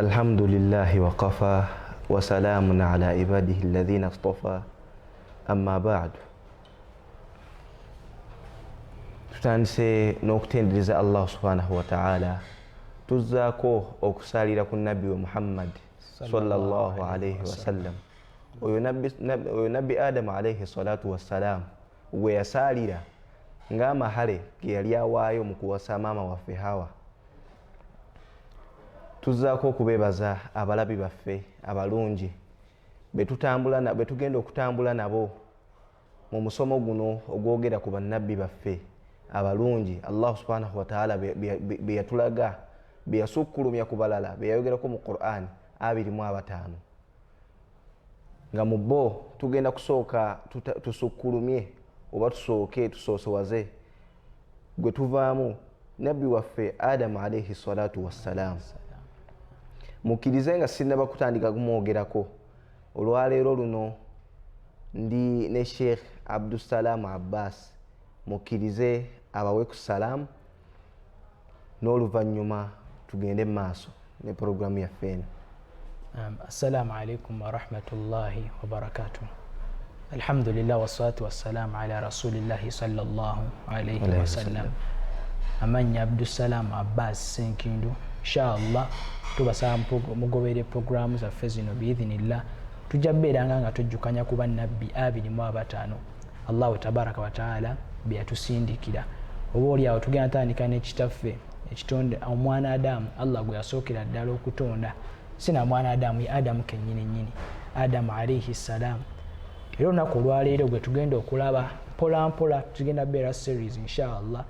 الحمد لله وقفى وسلام على عباده الذين اصطفى أما بعد. tutandise n'okutendereza Allah subhanahu wa ta'ala, tuzzaako okusalira ku nabbi wa Muhammad sallallahu alayhi wa sallam. Oyo nabbi Adamu alayhi salatu wassalam gwe yasalira ng'amahale ge yali awaayo mu kuwasa maama waffe Hawa. Tuzzaako okubeebaza abalabi baffe abalungi betugenda okutambula nabo mu musomo guno ogwogera ku bannabbi baffe abalungi. Allah subhanahu wa ta'ala be yatulaga, be yasukkulumya ku balala, be yayogerako mu Qur'an 25 nga mu bo tugenda kusooka tusukkulumye oba tusooke tusoosowaze gwe tuvaamu nabbi waffe Adamu alayhi salatu wassalam. Mukkirize nga sinnaba kutandika kumwogerako, olwaleero luno ndi ne Sheikh Abdussalam Abbas. Mukkirize abawe ku salamu n'oluvannyuma tugende maaso ne programu yaffe eno. Assalamu alaikum wa rahmatullahi wa barakatuh. Alhamdulillah wassalatu wassalamu ala rasulillahi sallallahu alayhi wa sallam. Amanya Abdussalam Abbas Senkindu. Inshallah tubasaba mugobere programu zaffe zino biidhinillah, tujja beeranga nga tujjukanya ku bannabbi 25 Allahu tabaraka wa taala be yatusindikira. Oba oli awo tugenda tandika n'ekitaffe ekitonde omwana Adamu, Allah gwe yasookera ddala okutonda, sina mwana Adamu, ye Adamu kennyini nnyini, Adamu alayhi salam. Era olunaku olwaleero gwe tugenda okulaba mpola mpola, tugenda beera series inshallah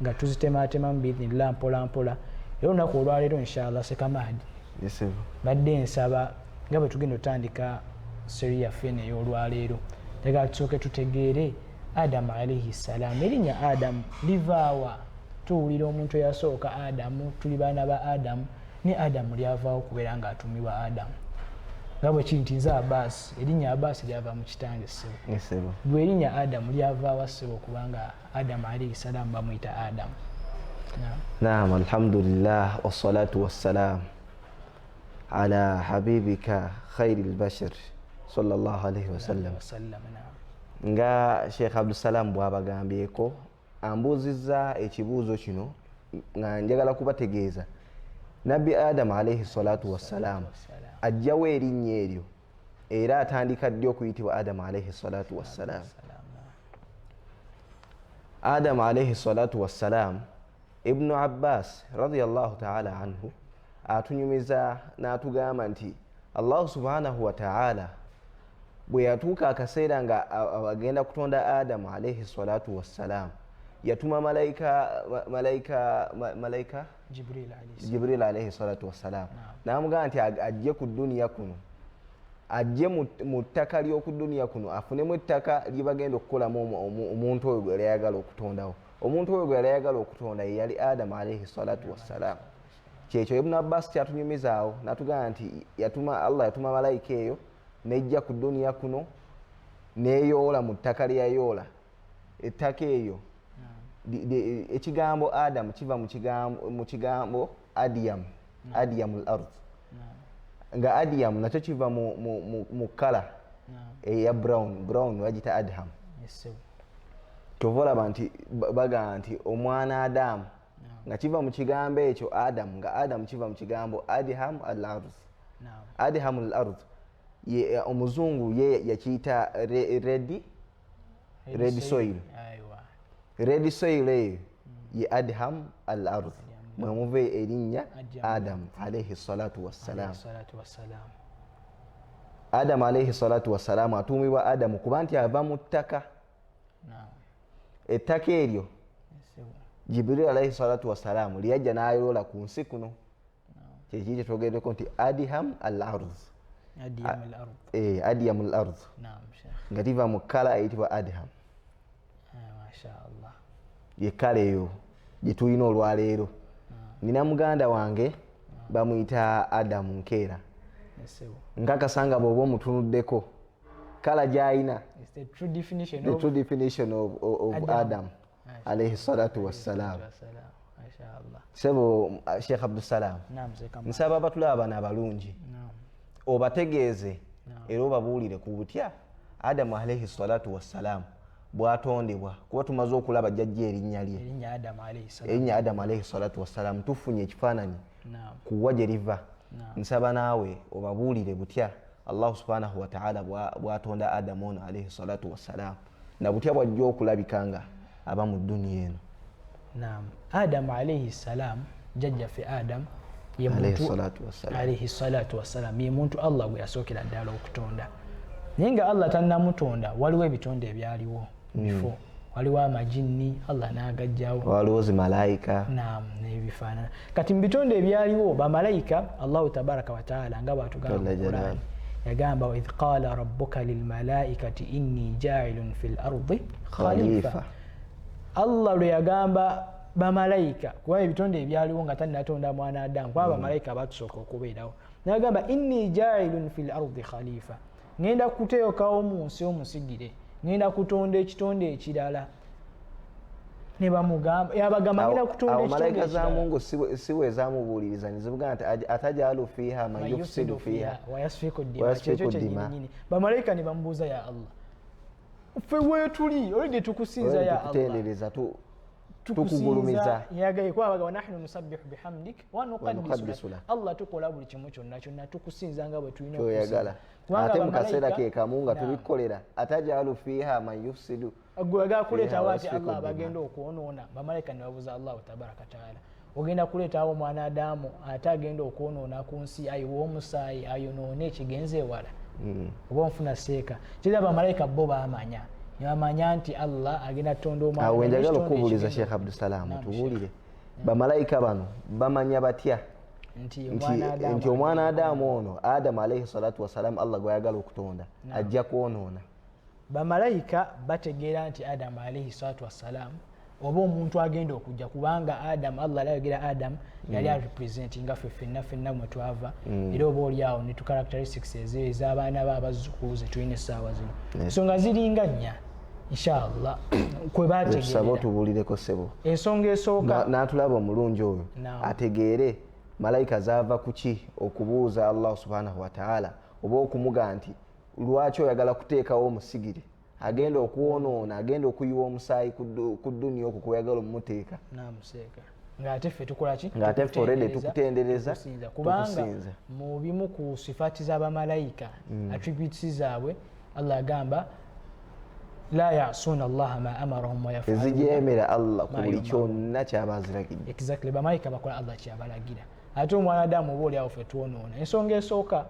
nga tuzitematemamu biidhinillah mpola mpola. Era olunaku olwaleero inshallah Sekamadi badde nsaba nga bwe tugenda otandika seri yaffe eno ey'olwaleero, njagala tusooke tutegeere Adamu alayhi salam. Erinnya Adamu livaawa? Tuwulira omuntu eyasooka Adamu, tuli baana ba Adamu, ne Adamu lyavaawo okubeera ng'atuumibwa Adamu. Nga bwe kiri nti nze Abbas, erinnya Abbas lyava mu kitange ssebo. Gwe erinnya Adamu lyavaawa ssebo kubanga Adamu alayhi salam bamuyita Adamu? Naam, alhamdulillah wassalatu wassalam ala habibika khairil bashar sallallahu alayhi wa sallam. Nga Sheikh Abdussalam bw'abagambyeko, ambuuzizza ekibuuzo kino nga njagala kubategeeza nabbi Adamu alayhi salatu wassalam ajjawo erinnya eryo era atandika ddi okuyitibwa Adamu alayhi salatu wassalam. Adamu alayhi salatu wassalam, Ibnu Abbas radiyallahu ta'ala anhu atunyumiza n'atugamba nti Allah subhanahu wa ta'ala bwe yatuuka akaseera nga agenda kutonda Adamu alayhi salatu wassalam, yatuma malaika Jibril alayhi salatu wassalam n'amugamba nti ajje ku duniya kuno, ajje mu ttaka ly'oku duniya kuno afunemu ettaka lyebagenda okukolamu omuntu oyo gwe yayagala okutondawo. Omuntu oyo gwe yayagala okutonda ye yali Adamu alayhi salatu wassalam. Kyekyo Ibn Abbas kyatunyumizaawo n'atugamba nti Allah yatuma malayika eyo nejja ku duniya kuno neeyoola mu ttaka lyeyayoola. Ettaka eyo ekigambo Adamu kiva mu kigambo Adiyam, Adiyamul ard, nga Adiyam nakyo kiva mu kala eya brown bagita Adham. Kyova olaba nti bagamba nti omwana Adamu nga kiva mu kigambo ekyo Adamu, nga Adamu kiva mu kigambo Adham al-ard. Adham al-ard omuzungu ye yakiyita red soil. Red soil eyo ye Adham al-ard, mwemuva erinnya Adamu alayhi salatu wassalam. Adamu alayhi salatu wassalam atuumibwa Adamu kuba nti ava mu ttaka. Ettaka eryo Jibril alayhi salatu wassalam lyajja n'ayoloola ku nsi kuno. Kyekiri kye twogeddeko nti Adham al-ard, Adiyam al-ard, nga liva mu kala eyitibwa Adham. Mashaallah, ye kala eyo gye tulina olwaleero. Nina muganda wange bamuyita Adamu Nkeera. Nkakasanga bw'oba omutunuddeko kala gy'alina, the true definition of Adam alayhi salatu wassalam. Mashaallah. Sebo Sheikh Abdussalam. Naam sekamba. Nsaba batulaba bana abalungi. Naam. Obategeeze era obabuulire ku butya Adamu alayhi salatu wassalam bwatondebwa kuba tumaze okulaba jjajja erinnya lye. Erinnya Adamu alayhi salatu wassalam tufunye ekifaananyi kuwa gye liva. Nsaba naawe obabuulire butya Allah subhanahu wa ta'ala bwatonda Adamu ono alayhi salatu wassalam na butya bwajja okulabikanga aba mu dduniya eno. Naam. Adamu alayhi salam jjajja fi Adam alayhi salatu wassalam ye muntu Allah gwe yasookera ddala okutonda. Naye nga Allah tannamutonda waliwo ebitonde ebyaliwo bifo. Waliwo amajinni Allah n'agajjawo. Waliwo zimalayika. Naam, n'ebifaanana. Kati mu bitonde ebyaliwo bamalayika Allahu tabaraka wa taala nga bw'atugamba mu Qur'an yagamba wa idh qala rabbuka lilmalaikati inni ja'ilun fil ardi khalifa. Allah lwe yagamba bamalayika kuba ebitonde ebyaliwo nga tannatonda mwana Adamu kuba bamalayika batusooka okubeerawo. N'agamba inni ja'ilun fil ardi khalifa. Ngenda kuteekawo mu nsi omusigire. Ngenda kutonda ekitonde ekirala. Ne bamugamba yabagamba ngenda kutonda ekitonde ekirala. Malayika za Mungu siwe zamubuuliriza nizivuga nti atajalu fiha man yufsidu fiha wa yasfiku dima. Bamalayika ne bamubuuza ya Allah. Ffe weetuli olidde tukusinza ya Allah. Tukutendereza tukugulumiza yagaye kwabaga nahnu nusabbihu bihamdik wa nuqaddisu lak. Allah tukola buli kimu kyonna tukusinza nga bwe tulina okusinza. Ate mu kaseera ke kamu nga tubikolera atajalu fiha man yufsidu. Agwaga kuleta wati Allah bagenda okwonoona. Bamalayika ne babuuza Allah tabaraka taala ogenda kuleetawo mwana Adamu ate agenda okwonoona ku nsi ayiwa omusaayi ayonoone ekigenze ewala. Oba nfuna seeka kira bamalayika bo baamanya yamanya nti Allah agenda tonda omwana. Awo njagala okubuuliza Sheikh Abdussalam tubuulire bamalayika bano bamanya batya nti omwana Adamu ono Adamu alayhi salatu wassalam Allah gwayagala okutonda ajja kwonoona. Bamalayika bategeera nti Adamu alayhi salatu wassalam oba omuntu agenda okujja kubanga Adamu Allah alayogera Adamu yali representinga ffenna mwe twava era oba oliawo ne tu characteristics ez'abaana b'abazzukulu ze tulina essaawa zino ensonga ziringa nnya inshallah kwe bategeera. Sabo tubuulireko ssebo ensonga esooka n'atulaba omulungi oyo ategeere malayika zaava kuki okubuuza Allah subhanahu wa ta'ala oba okumuga nti lwaki oyagala kuteekawo omusigire agenda okwonoona agenda okuyiwa omusaayi ku dduniya okwo kweyagala omumuteeka. Ng'ate ffe tukola ki? Ng'ate ffe already tukutendereza kubanga mu bimu ku sifaati z'abamalayika attributes zaabwe Allah agamba la ya'suuna Allaha ma amarahum wa yaf'aluuna ezijeemera Allah ku buli kyonna ky'aba aziragidde. Exactly, bamalayika bakola Allah ky'abalagira. Ate omwana Adamu oba oliawo ffe twonoona. Ensonga esooka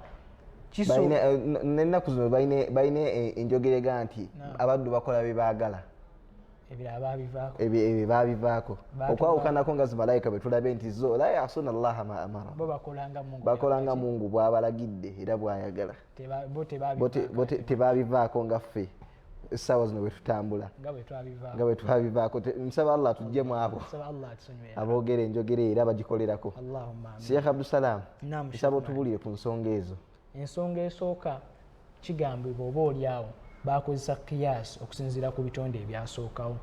nennaku zino balina enjogerega nti abaddu bakola bye baagala ebyo baabivaako okwawukanako nga zimalayika bwe tulabe nti zo la ya'suuna Allaha ma amara bakolanga Mungu bw'abalagidde era bw'ayagala bo tebaabivaako nga ffe essaawa zino bwe tutambula nga bwe twabivaako. Nsaba Allah atuggyemu abo aboogera enjogera era bagikolerako. Sheikh Abdussalam nsaba otubuulire ku nsonga ezo. Ensonga esooka kigambibwa oba oliawo bakozesa qiyas okusinziira ku bitonde ebyasookawo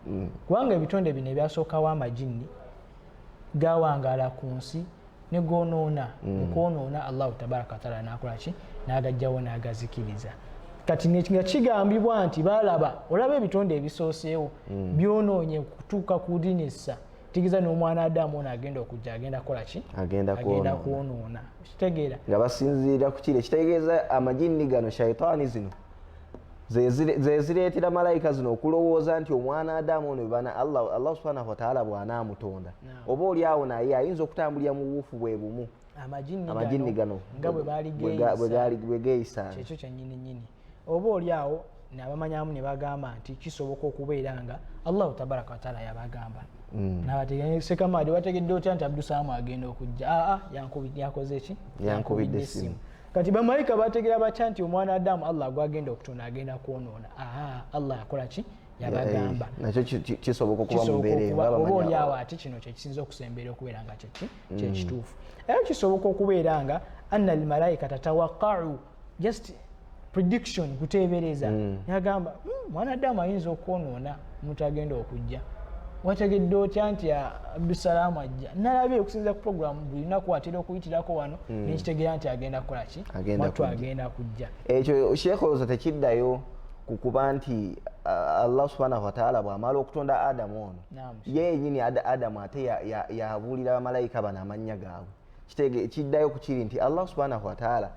kubanga ebitonde bino ebyasookawo amajinni gawangaala ku nsi ne goonoona okwonoona Allahu tabaraka wataala n'akola ki n'agajjawo n'agazikiriza. Kati nga kigambibwa nti balaba olaba ebitonde ebisooseewo byonoonye kutuuka ku dinisa tigiza n'omwana Adamu ono agenda okujja agenda kola ki agenda kwonoona. Kitegeera nga basinziira ku kire kitegeeza amajinni gano shaitaani zino ze zireetera malayika zino okulowooza nti omwana Adamu ono bana Allah subhanahu wa ta'ala bw'anaamutonda oba oliawo naye ayinza okutambulira mu buufu bwe bumu amajinni gano nga bwe geeyisa kyekyo kyennyini oba oliawo nabamanyamu ne bagamba nti kisoboka okubeera nga Allahu tabaraka wataala yabagamba nabategesekamadi wategedde otya nti Abdussalam agenda okujja yakoze eki yankubidde essimu. Kati bamalayika bategeera batya nti omwana Adamu Allah gwagenda okutonda agenda kwonoona Allah yakola ki yabagamba nakyo kisoboka okuba mu mbeera oba oliawo ate kino kyekisinza okusembeera okubeera nga kyekituufu era kisoboka okubeera nga anna almalayika tatawaqa'u just prediction kuteebereza yagamba mwana Adamu ayinza okwonoona omuntu agenda okujja wategedde otya nti Abdussalam ajja nalabye okusinza ku program buli lunaku atera okuyitirako wano nekitegeera nti agenda kukola ki watu agenda kujja ekyo Sheikh olowooza tekiddayo kukuba nti Allah subhanahu wa ta'ala bw'amala okutonda Adamu ono ye yennyini Adamu ate yabuulira bamalayika bano amannya gaabwe kiddayo ku kiri nti Allah subhanahu wa ta'ala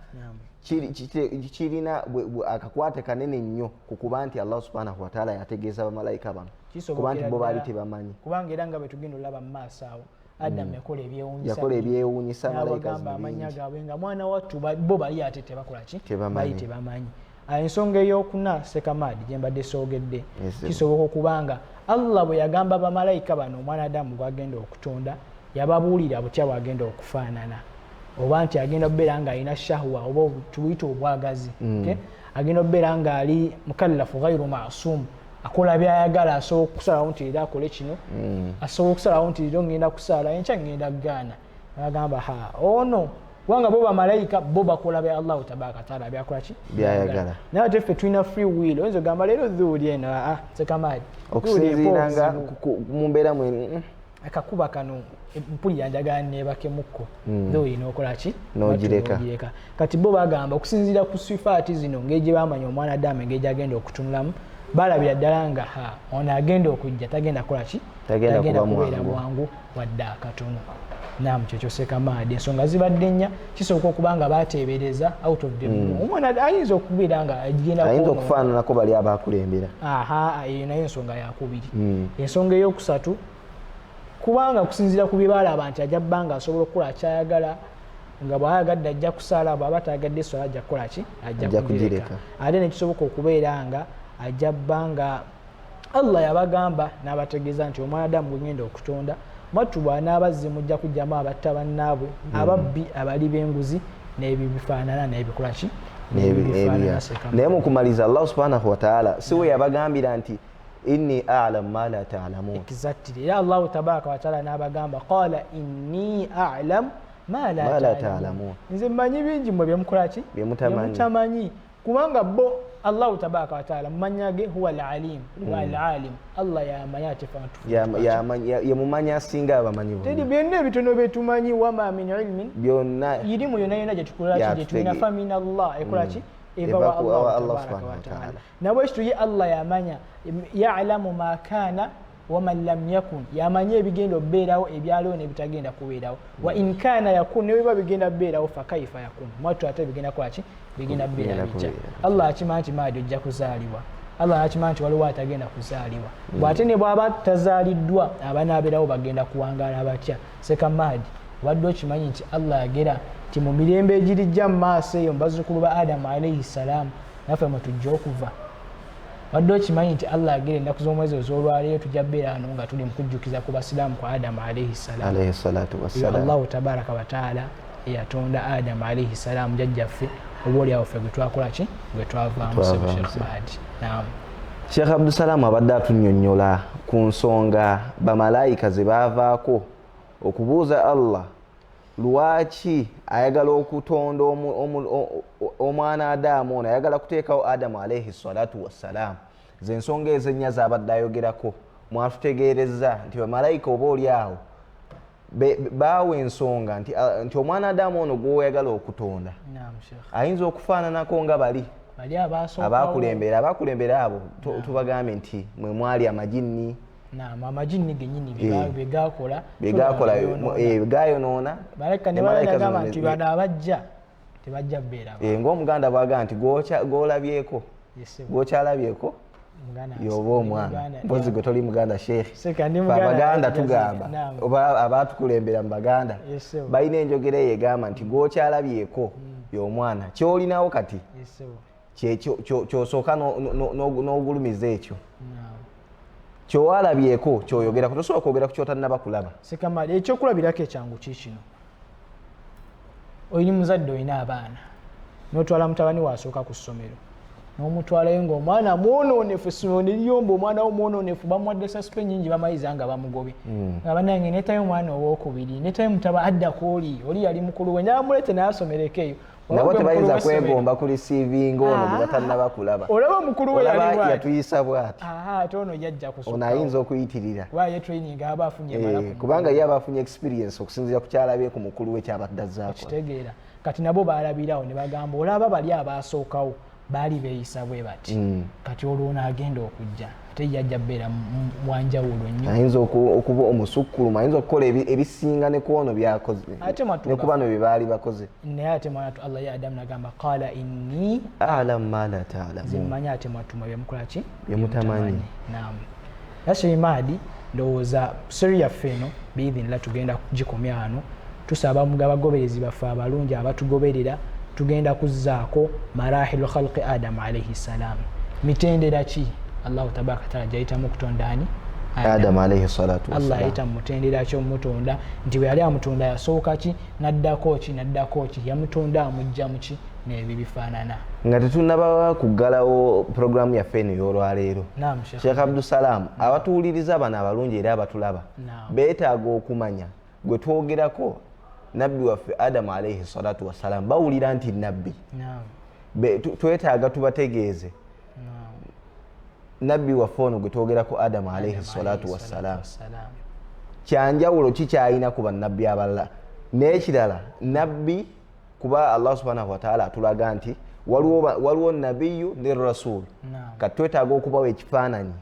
kirina akakwate kanene nnyo kukuba nti Allah subhanahu wa ta'ala yategeeza bamalayika bano kuba nti bo baali tebamanyi kubanga era nga bwe tugenda olaba mu maaso awo Adamu yakola ebyewuunyisa malayika amanya gaabwe nga mwana wattu bo bali ate tebakola ki bali tebamanyi ensonga ey'okuna Sekamadi gye mbadde soogedde kisoboka okubanga Allah bwe yagamba bamalayika bano omwana Adamu gwagenda okutonda yababuulira butya bwagenda okufaanana oba nti agenda okubeera ng'alina shahwa oba tuyita obwagazi agenda okubeera ng'ali mukallafu ghairu ma'suum akola byayagala asobola okusalawo nti era akole kino asobola okusalawo nti era ngenda kusaala enkya ngenda kugaana agamba ono kubanga bo bamalayika bo bakola bya Allah tabaraka taala byakola ki byayagala naye ate ffe tulina free will oyinza ogamba leero dhuuli eno Sekamadi okusinziiranga mu mbeera mwenu akakuba kano mpulira njagala neebakemukko dhuuli n'okola ki n'ogireka kati bo bagamba okusinziira ku sifaati zino ngeri gye bamanya omwana Adamu engeri gyagenda okutunulamu balabira ddala nga ono agenda okujja tagenda kukola ki tagenda kubeera bwangu wadde akatono naam kyekyo Sekamadi ensonga zibadde nnya kisoboka okuba nga bateebereza out of the blue omwana ayinza okubeera nga ayinza okufaananako bali abakulembera eyo nayo ensonga yakubiri ensonga eyokusatu kubanga kusinziira ku byebalaba nti ajja bbanga asobola okukola kyayagala nga bw'ayagadde ajja kusaala bw'aba tayagadde essola ajja kukola ki ajja kugireka ate nekisoboka okubeera nga ajja bbanga Allah yabagamba n'abategeeza nti omwana Adamu gwegenda okutonda mwattu bw'anaabazze mujja kujjamu abatta bannaabwe ababbi abali b'enguzi n'ebibifaanana n'ebikola ki naye mu kumaliza Allah subhanahu wa ta'ala si we yabagambira nti inni a'lamu ma la ta'lamun exactly ya Allah tabaraka wa ta'ala n'abagamba qala inni a'lamu ma la ta'lamun nze mmanyi bingi mwe byemukola ki byemutamanyi kubanga bo Allah tabaraka wa ta'ala mumanyage huwa al-alim huwa al-alim Allah yamanya tefantu yamumanya asinga abamanyi bo tedi byonna ebitono betumanyi wama min ilmin byonna irimu yonna yonna gye tukola ki gye tulina fa min Allah ekola ki eva wa Allah tabaraka wa ta'ala nabwe kitu ye Allah yamanya ya'lamu ma kana waman lam yakun yamanya ebigenda okubeerawo ebyaliwo nebitagenda kubeerawo wa in kana yakun ne biba bigenda kubeerawo fa kaifa yakun mwattu ate bigenda kwaki bigenda kubeera bijja Allah akimanyi nti Mahdi ojja kuzaalibwa Allah akimanyi nti waliwo atagenda kuzaalibwa bw'ate ne bw'aba tazaaliddwa abanaabeerawo bagenda kuwangaala batya Sekamadi wadde okimanyi nti Allah yagera nti mu mirembe egirijja mu maaso eyo mubazzukulu ba Adamu alayhi salaamu naffe mwe tujja okuva wadde okimanyi nti Allah agere ennaku z'omwezi ez'olwaleero tujja beera wano nga tuli mu kujjukiza ku basiraamu kwa Adamu alayhi salaatu wassalaam Allahu tabaraka wa taala eyatonda Adamu alayhi salaamu jjajjaffe oboolyawo ffe gwe twakola ki gwe twavaamu Sekamadi naam Sheikh Abdussalam abadde atunnyonnyola ku nsonga bamalayika ze baavaako okubuuza Allah lwaki ayagala okutonda omwana Adamu ono ayagala kuteekawo Adamu alayhi salatu wassalaam ze ensonga ezennya zabadde ayogerako mwatutegeereza nti bamalayika oba oli awo baawa ensonga nti omwana Adamu ono gw'oyagala okutonda ayinza okufaananako nga bali abakulembera abo tubagambe nti mwe mwali amajinni amajinni gennyini begakola gayonoona baleka ne bagamba nti bano abajja tebajja beera ng'omuganda bw'agamba nti gw'olabyeko gw'okyalabyeko yoba omwana mpozi gwe toli muganda sheekhe abaganda tugamba oba abatukulembera mu baganda balina enjogera eyo egamba nti gw'okyalabyeko y'omwana kyolinawo kati kyosooka n'ogulumiza ekyo kyowalabyeko kyoyogerako tosobola kwogera ku kyotannaba kulaba Sekamadi ekyokulabirako ekyangu kikino oyini muzadde olina abaana n'otwala mutabani wasooka ku ssomero n'omutwalayo ng'omwana mwonoonefu essomero ne liyomba omwana wo mwonoonefu bamuwadde sasupe nyingi bamayiza nga bamugobye nga bannange neetayo omwana owookubiri neetayo mutaba addako oli yali mukulu we nabamuleete naye asomereko eyo nabo tebayinza kwegomba ku receiving ono bwe batannaba kulaba olaba mukulu we olaba yatuyisa bwati ate ono yajja kusukka ono ayinza okuyitirira waye training aba afunye malaku kubanga ye aba afunye experience okusinziira ku kyalabye ku mukulu we kyabadde azzaako kitegeera kati nabo balabirawo ne bagamba olaba bali abasookawo baali beeyisa bwe bati kati olwo agenda okujja ate yajja beera mwanjawulo nnyo ayinza okuba omusukkulumu ayinza okukola ebisinga ne ku ono byakoze ne ku bano bye baali bakoze naye ate mwanatu allah ya adamu nagamba qala inni alamu ma la taalamu zimmanyi ate mwatuma byemukolaki byemutamanyi naam nashe maadi ndowooza seri yaffe eno biidhinillah tugenda kugikomya wano tusaba abagoberezi baffe abalungi abatugoberera tugenda kuzzaako marahilu khalqi adamu alayhi salam mitendera ki allahu tabaraka wataala gyayitamu okutonda ani adamu alayhi salatu wassalam allah ayita mumutendera ki omumutonda nti bwe yali amutonda yasooka ki naddako ki yamutonda amujja muki n'ebyo bifaanana nga tetunnaba kuggalawo puroguramu yaffe eno y'olwaleero sheekh abdusalam abatuwuliriza bano abalungi era abatulaba beetaaga okumanya gwe twogerako nabbi waffe adamu alayhi salatu wassalam bawulira nti nabbi twetaaga tubategeeze nabbi waffe ono gwe twogerako adamu alayhi salatu wassalam kyanjawulo kikyalina ku bannabbi abalala n'ekirala nabbi kuba allah subhanahu wataala atulaga nti waliwo nabiyu ne rasul kati twetaaga okubawo ekifaananyi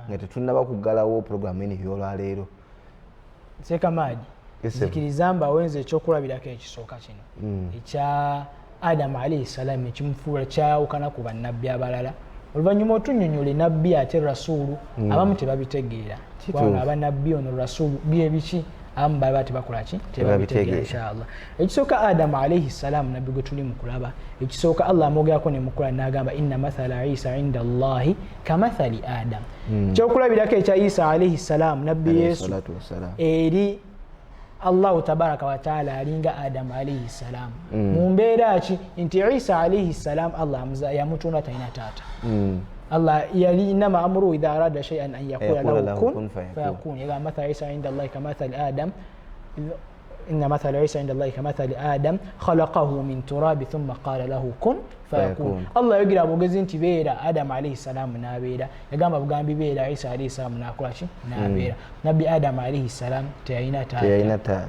nga tetunnaba kuggalawo puroguramu eno y'olwaleero sekamaadi zikiriza mbawenza ekyokulabirako ekisooka kino ekya adamu alayhi salam ekimufuula kyawukana ku bannabbi abalala oluvannyuma otunnyonnyola nabbi ate rasulu abamu tebabitegeera wano abanabbi ono rasulu byebiki abamu baba tebakolaki tebabitegeera inshallah ekisooka adamu alayhi salam nabbi gwe tuli mukulaba ekisooka allah amwogerako ne mukola n'agamba inna mathala isa inda allahi kamathali adam ekyokulabirako ekya isa alayhi salam nabbi yesu eri allahu tabaraka wataala alinga adamu alayhi salam mu mbeera ki nti isa alayhi salam allah yamutunda talina taata allah yali inama amruhu idha arada shay'an an yaqula lahu kun fayakun yagamba mathala isa inda allahi kamathali adam إن مثل عيسى عند الله كمثل آدم خلقه من تراب ثم قال له كن فيكون الله يقرأ بوجزين تبيرا آدم عليه السلام نابيرا يقام بقام بيرا عيسى عليه السلام ناكلاشي نابيرا نبي آدم عليه السلام تيينا تاتا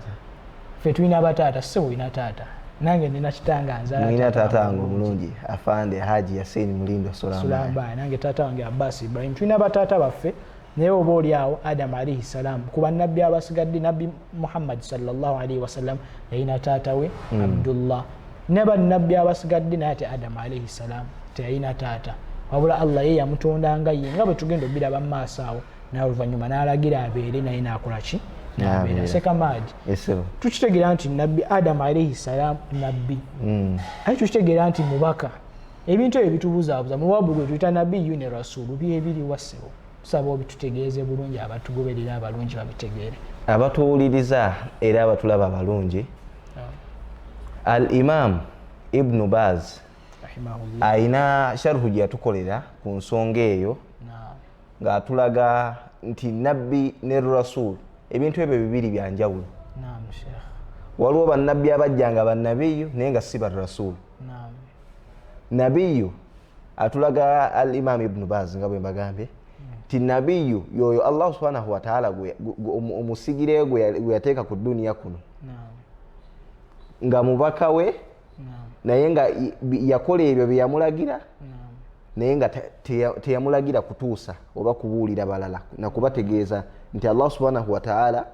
فتوينا باتاتا سوينا تاتا nange nina kitanga nzala nina tata wange omulungi afande haji Yasin Mulindo Sulamba nange tata wange Abbas Ibrahim tulina batata baffe naye oba oliawo adamu alayhi salam kuba nabbi abasigadde nabbi muhammad sallallahu alaihi wasallam yalina taata we abdullah ne bannabbi abasigadde naye ate adamu alayhi salam teyalina taata wabula allah ye yamutondanga ye nga bwe tugenda obiraba mu maaso awo naye oluvannyuma n'alagira abeere naye n'akolaki n'abeera sekamaadi tukitegeera nti nabbi adamu alayhi salam nabbi aye tukitegeera nti mubaka ebintu ebyo bitubuzaabuza mu wabulu gwe tuyita nabbiyu ne rasulu byebiri wassebo tusaba obitutegeeze bulungi abatugoberera abalungi babitegeere abatuwuliriza era abatulaba abalungi al imam ibnu baz ayina sharhu gye yatukolera ku nsonga eyo ng'atulaga nti nabbi ne rasul ebintu ebyo bibiri byanjawulo waliwo bannabbi abajjanga bannabiyu naye nga si barasul nabiyu atulaga al imam ibnu baz nga bwe mbagambye ti nabiyu yoyo allah subhanahu wa ta'ala omusigire gwe yateeka ku duniya kuno nga mubaka we naye nga yakola ebyo bye yamulagira naye nga teyamulagira kutuusa oba kubuulira balala nakubategeeza nti allah subhanahu wa ta'ala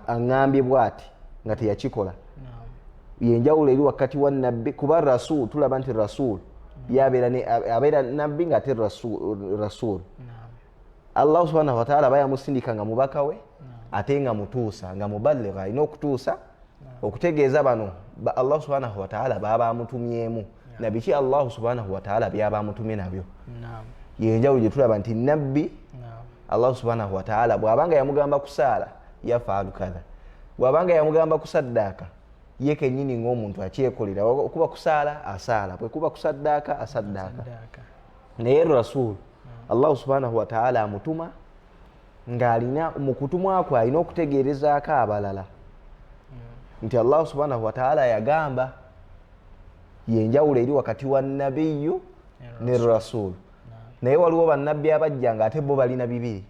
aŋŋambye bw'ati nga teyakikola yenjawulo eri wakati wa nabbi kuba rasul tulaba nti rasul abeera nabbi nga ate rasul allah subhanahu wa ta'ala bayamusindika nga mubaka we ate nga mutuusa nga mubaligha alina okutuusa okutegeeza bano allah subhanahu wa ta'ala baba amutumyemu nabiki allah subhanahu wa ta'ala byaba amutumye nabyo yenjawulo gye tulaba nti nabbi allah subhanahu wa ta'ala bw'abanga yamugamba kusaala yafaalu kadha bw'abanga yamugamba kusaddaaka ye kennyini ng'omuntu akyekolera okuba kusaala asaala bwe kuba kusaddaaka asaddaaka naye rasul allah subhanahu wa ta'ala amutuma ng'alina mu kutumwa kwe alina okutegeerezaako abalala nti allah subhanahu wa ta'ala yagamba yenjawulo eri wakati wa nabiyyu ne rasul. Naye waliwo bannabbi abajja nga ate bo balina bibiri,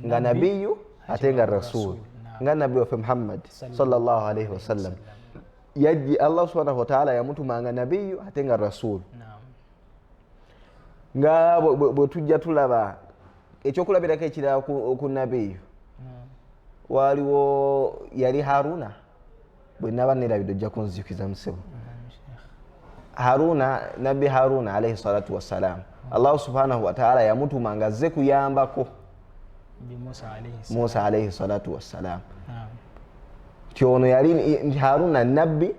nga nabiyyu ate nga rasul, nga nabbi waffe Muhammad sallallahu alaihi wasallam yajji Allah subhanahu wa ta'ala yamutumanga nabiyyu ate nga rasul. Nga bwe tujja tulaba ekyokulabirako ekirala ku nabiyyu waliwo yali Haruna, bwe naba nerabidde ojja kunzikiza musebo. Haruna, nabbi Haruna alayhi salatu wassalam, Allah subhanahu wa ta'ala yamutumanga azze kuyambako Musa alayhi salatu wassalam. Kyono yali Haruna nabbi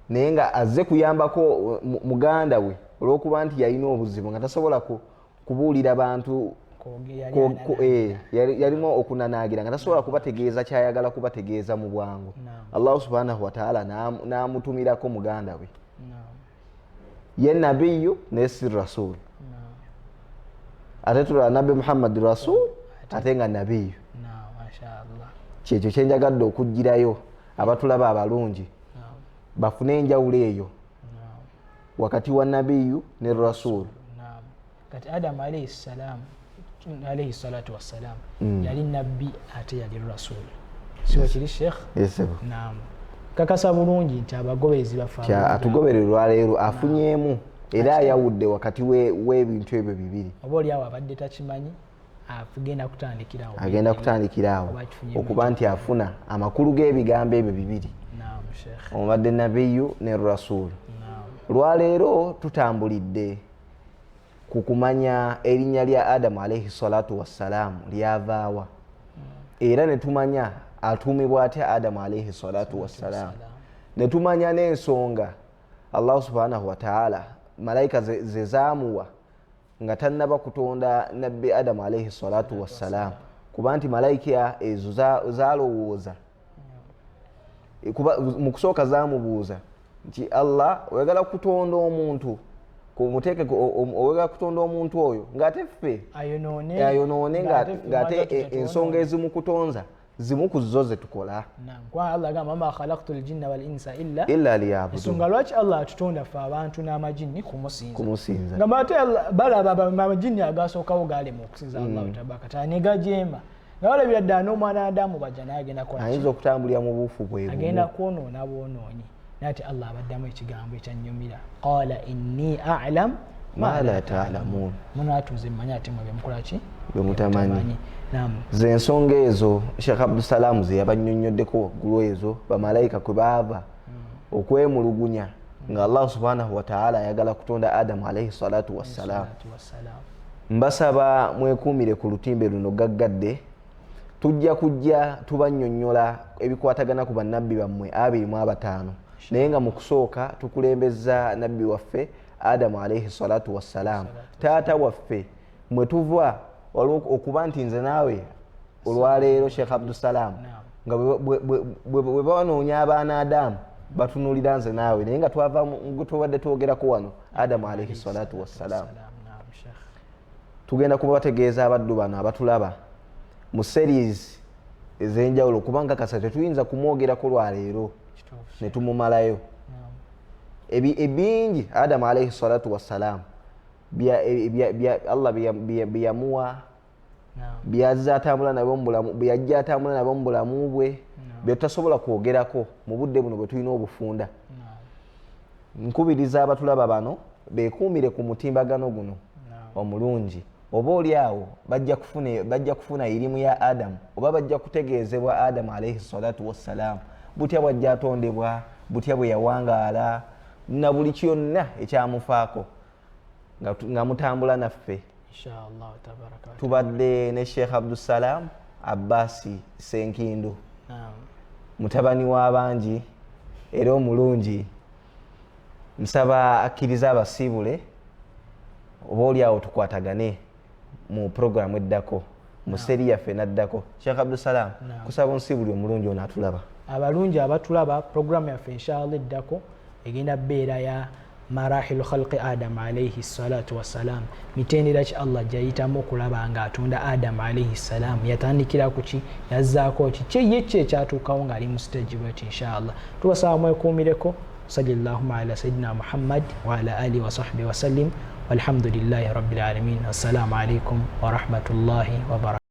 naye nga azze kuyambako muganda we olw'okuba nti yalina obuzibu nga tasobola kubuulira bantu, yalimu okunanaagira nga tasobola kubategeeza kyayagala kubategeeza mu bwangu. Allah subhanahu wa ta'ala n'amutumirako muganda we, ye nabiyyu ne si rasul. Ate tulaba nabbi Muhammad rasul ate nga nabiyyu. Kyekyo kyenjagadde okugirayo abatulaba abalungi bafune enjawulo eyo wakati wa nabiyyu ne rasul. Kati Adam alayhi salam alayhi salatu wassalam yali nabbi ate yali rasul. Sio kiri Sheikh? Yes. Naam. Kakasa bulungi nti abagobezi bafa atugoberera olwaleero afunyeemu era ayawudde wakati w'ebintu ebyo bibiri. Oba oli awo abadde takimanyi agenda kutandikirawo okuba nti afuna amakulu g'ebigambo ebyo bibiri, omubadde nabiyyu ne rasul. Lwaleero tutambulidde ku kumanya erinnya lya Adamu alayhi salatu wassalamu lyavaawa, era ne tumanya atuumibwa atya Adamu alayhi salatu wassalamu, ne tumanya n'ensonga Allah subhanahu wa ta'ala malayika ze zaamuwa nga tannaba kutonda nabbi Adamu alayhi salatu wassalam, kuba nti malayika ezo zalowooza mu kusooka zaamubuuza nti Allah oyagala kutonda omuntu oyagala kutonda omuntu oyo ng'ate ffe ayonoone ng'ate ensonga ezimukutonza zimu ku zo ze tukola. Kwa Allah agamba ma khalaqtu al-jinna wal insa illa liya'budun. Ensonga lwaki Allah atutonda ffe abantu n'amajini kumusinza. Nga ate balaba amajini agasookawo gaali mu kusinza Allah tabaraka ta'ala ne gajeema. Nga balabira ddala n'omwana Adamu bajja n'agenda kwa ayinza okutambulira mu buufu bwe bumu. Agenda kwonoona bwonoonyi. Nati Allah abaddamu ekigambo ekyannyumira. Qala inni a'lam ma la ta'lamun. Muno atuze mmanyi ate mwe mukola ki? Bwe mutamanyi. Ze ensonga ezo Sheikh Abdul Salam ze yabannyonnyoddeko waggulu ezo bamalayika kwe baava okwemulugunya nga Allah subhanahu wa ta'ala ayagala kutonda Adamu alayhi salatu wassalam. Mbasaba mwekuumire ku lutimbe luno gaggadde, tujja kujja tubannyonnyola ebikwatagana ku bannabbi bammwe 25, naye nga mu kusooka tukulembeza nabbi waffe Adamu alayhi salatu wassalam, taata waffe mwe tuva okuba nti nze naawe olwaleero Sheikh Abdul Salam nga bwe banoonya abaana Adamu batunulira nze naawe, naye nga twava tubadde twogerako wano Adamu alayhi salatu wassalam. Tugenda kuba bategeeza abaddu bano abatulaba mu series ez'enjawulo kubanga kasa tetuyinza kumwogerako lwaleero ne tumumalayo. Ebingi Adamu alayhi salatu wassalam Allah byamuwa byazza atambula nabyo mu bulamu, byajja atambula nabyo mu bulamu bwe, bye tutasobola kwogerako mu budde buno bwe tulina obufunda. Nkubiriza abatulaba bano beekuumire ku mutimbagano guno omulungi. Oba oli awo bajja kufuna irimu ya Adamu, oba bajja kutegeezebwa Adamu alayhi salatu wassalam, butya bwajja atondebwa, butya bwe yawangaala na buli kyonna ekyamufaako nga mutambula naffe. Inshallah tabaraka. Tubadde ne Sheikh Abdul Salam Abbasi Senkindo, mutabani w'abangi era omulungi. Nsaba akkiriza abasiibule oba oli awo tukwatagane mu programu eddako mu seri yaffe naddako. Sheikh Abdul Salam kusaba onsiibuli omulungi ono atulaba. Abalungi abatulaba programu yaffe inshallah eddako egenda bbeera ya marahilu khalqi Adam alayhi salatu wassalam, mitendera ki Allah gyayitamu okulaba nga atonda Adam alayhi salam, yatandikira ku ki, yazzaako ki, kye ekyatuukawo ng'ali mu stage bweti inshallah. Tubasaba mwekuumireko sallallahu ala sayyidina Muhammad wa ala alihi wa sahbihi wa sallim walhamdulillahi rabbil alamin. Assalamu alaikum wa rahmatullahi wa barakatuh.